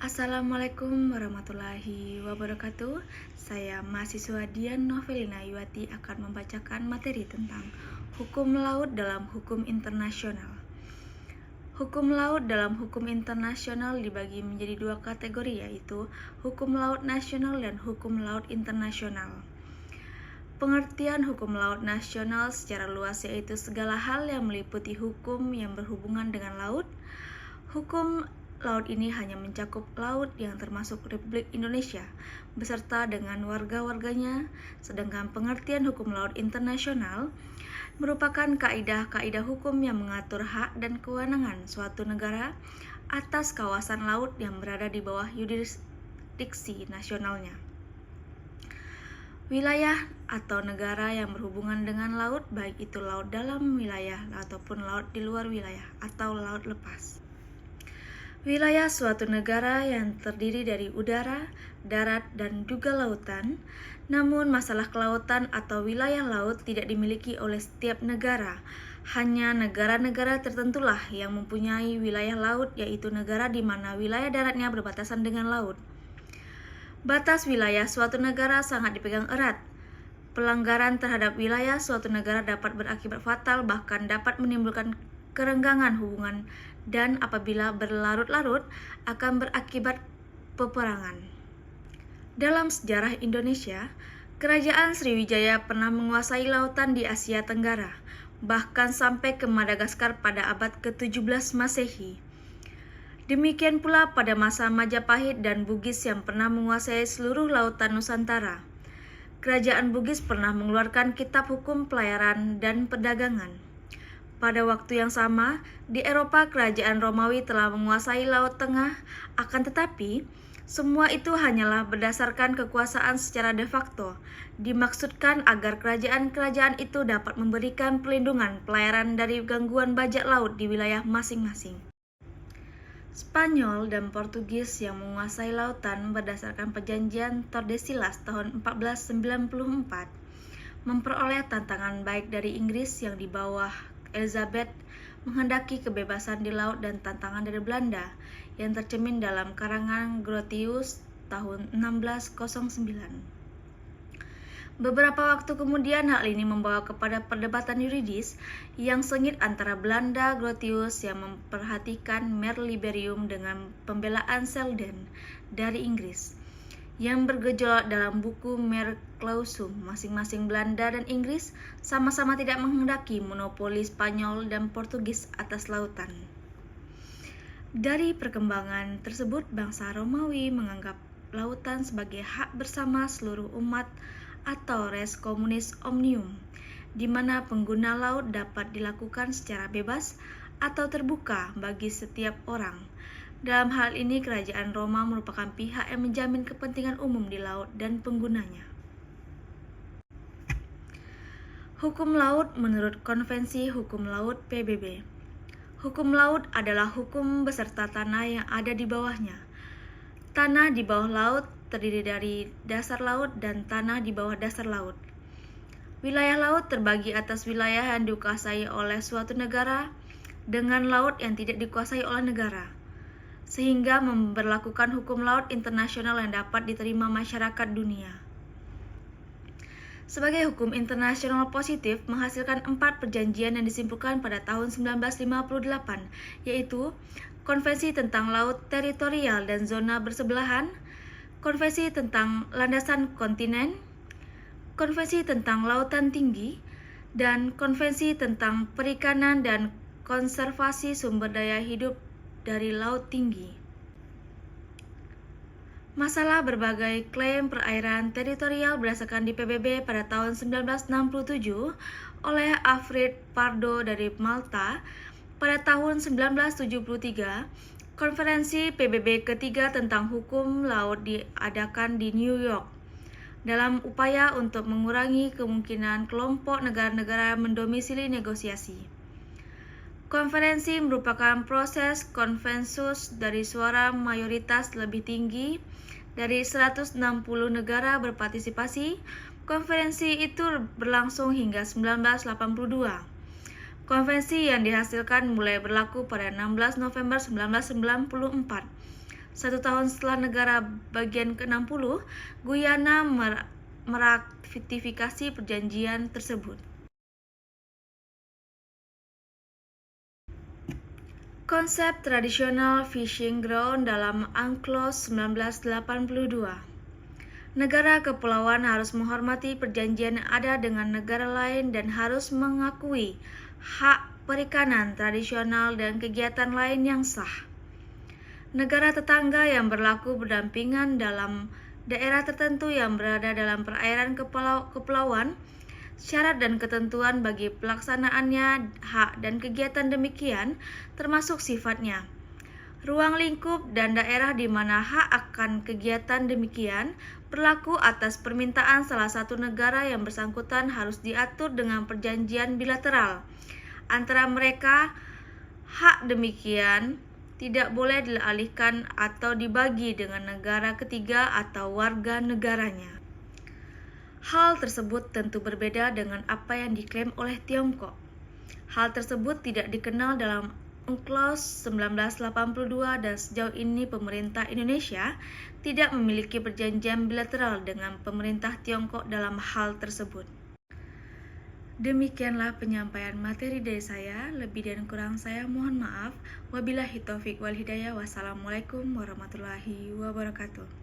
Assalamualaikum warahmatullahi wabarakatuh. Saya mahasiswa Dian Novelina Yuwati akan membacakan materi tentang hukum laut dalam hukum internasional. Hukum laut dalam hukum internasional dibagi menjadi dua kategori, yaitu hukum laut nasional dan hukum laut internasional. Pengertian hukum laut nasional secara luas yaitu segala hal yang meliputi hukum yang berhubungan dengan laut. Hukum laut ini hanya mencakup laut yang termasuk Republik Indonesia beserta dengan warga-warganya, sedangkan pengertian hukum laut internasional merupakan kaidah-kaidah hukum yang mengatur hak dan kewenangan suatu negara atas kawasan laut yang berada di bawah yurisdiksi nasionalnya. Wilayah atau negara yang berhubungan dengan laut, baik itu laut dalam wilayah ataupun laut di luar wilayah atau laut lepas. Wilayah suatu negara yang terdiri dari udara, darat, dan juga lautan. Namun masalah kelautan atau wilayah laut tidak dimiliki oleh setiap negara. Hanya negara-negara tertentulah yang mempunyai wilayah laut, yaitu negara di mana wilayah daratnya berbatasan dengan laut. Batas wilayah suatu negara sangat dipegang erat. Pelanggaran terhadap wilayah suatu negara dapat berakibat fatal, bahkan dapat menimbulkan kerenggangan hubungan, dan apabila berlarut-larut akan berakibat peperangan. Dalam sejarah Indonesia, Kerajaan Sriwijaya pernah menguasai lautan di Asia Tenggara, bahkan sampai ke Madagaskar pada abad ke-17 Masehi. Demikian pula pada masa Majapahit dan Bugis yang pernah menguasai seluruh lautan Nusantara. Kerajaan Bugis pernah mengeluarkan kitab hukum pelayaran dan perdagangan. Pada waktu yang sama, di Eropa kerajaan Romawi telah menguasai Laut Tengah, akan tetapi semua itu hanyalah berdasarkan kekuasaan secara de facto, dimaksudkan agar kerajaan-kerajaan itu dapat memberikan perlindungan pelayaran dari gangguan bajak laut di wilayah masing-masing. Spanyol dan Portugis yang menguasai lautan berdasarkan perjanjian Tordesillas tahun 1494 memperoleh tantangan baik dari Inggris yang di bawah Elizabeth menghendaki kebebasan di laut dan tantangan dari Belanda yang tercermin dalam karangan Grotius tahun 1609. Beberapa waktu kemudian hal ini membawa kepada perdebatan yuridis yang sengit antara Belanda Grotius yang memperhatikan mer liberum dengan pembelaan Selden dari Inggris yang bergejolak dalam buku Mer Clausum. Masing-masing Belanda dan Inggris sama-sama tidak menghendaki monopoli Spanyol dan Portugis atas lautan. Dari perkembangan tersebut, bangsa Romawi menganggap lautan sebagai hak bersama seluruh umat atau res communis omnium, di mana pengguna laut dapat dilakukan secara bebas atau terbuka bagi setiap orang. Dalam hal ini, kerajaan Roma merupakan pihak yang menjamin kepentingan umum di laut dan penggunanya. Hukum laut menurut Konvensi Hukum Laut PBB. Hukum laut adalah hukum beserta tanah yang ada di bawahnya. Tanah di bawah laut terdiri dari dasar laut dan tanah di bawah dasar laut. Wilayah laut terbagi atas wilayah yang dikuasai oleh suatu negara dengan laut yang tidak dikuasai oleh negara, sehingga memberlakukan hukum laut internasional yang dapat diterima masyarakat dunia. Sebagai hukum internasional positif, menghasilkan 4 perjanjian yang disimpulkan pada tahun 1958, yaitu Konvensi tentang Laut Teritorial dan Zona Bersebelahan, Konvensi tentang Landasan Kontinen, Konvensi tentang Lautan Tinggi, dan Konvensi tentang Perikanan dan Konservasi Sumber Daya Hidup dari Laut Tinggi. Masalah berbagai klaim perairan teritorial berdasarkan di PBB pada tahun 1967 oleh Alfred Pardo dari Malta. Pada tahun 1973, konferensi PBB ketiga tentang hukum laut diadakan di New York dalam upaya untuk mengurangi kemungkinan kelompok negara-negara mendomisili negosiasi. Konferensi merupakan proses konsensus dari suara mayoritas lebih tinggi dari 160 negara berpartisipasi. Konferensi itu berlangsung hingga 1982. Konvensi yang dihasilkan mulai berlaku pada 16 November 1994 1 tahun setelah negara bagian ke-60, Guyana meratifikasi perjanjian tersebut. Konsep tradisional fishing ground dalam UNCLOS 1982. Negara kepulauan harus menghormati perjanjian yang ada dengan negara lain dan harus mengakui hak perikanan tradisional dan kegiatan lain yang sah. Negara tetangga yang berlaku berdampingan dalam daerah tertentu yang berada dalam perairan kepulauan, syarat dan ketentuan bagi pelaksanaannya hak dan kegiatan demikian termasuk sifatnya, ruang lingkup dan daerah di mana hak akan kegiatan demikian berlaku atas permintaan salah satu negara yang bersangkutan harus diatur dengan perjanjian bilateral antara mereka. Hak demikian tidak boleh dialihkan atau dibagi dengan negara ketiga atau warga negaranya. Hal tersebut tentu berbeda dengan apa yang diklaim oleh Tiongkok. Hal tersebut tidak dikenal dalam UNCLOS 1982 dan sejauh ini pemerintah Indonesia tidak memiliki perjanjian bilateral dengan pemerintah Tiongkok dalam hal tersebut. Demikianlah penyampaian materi dari saya. Lebih dan kurang saya mohon maaf. Wabillahi taufik wal hidayah. Wassalamualaikum warahmatullahi wabarakatuh.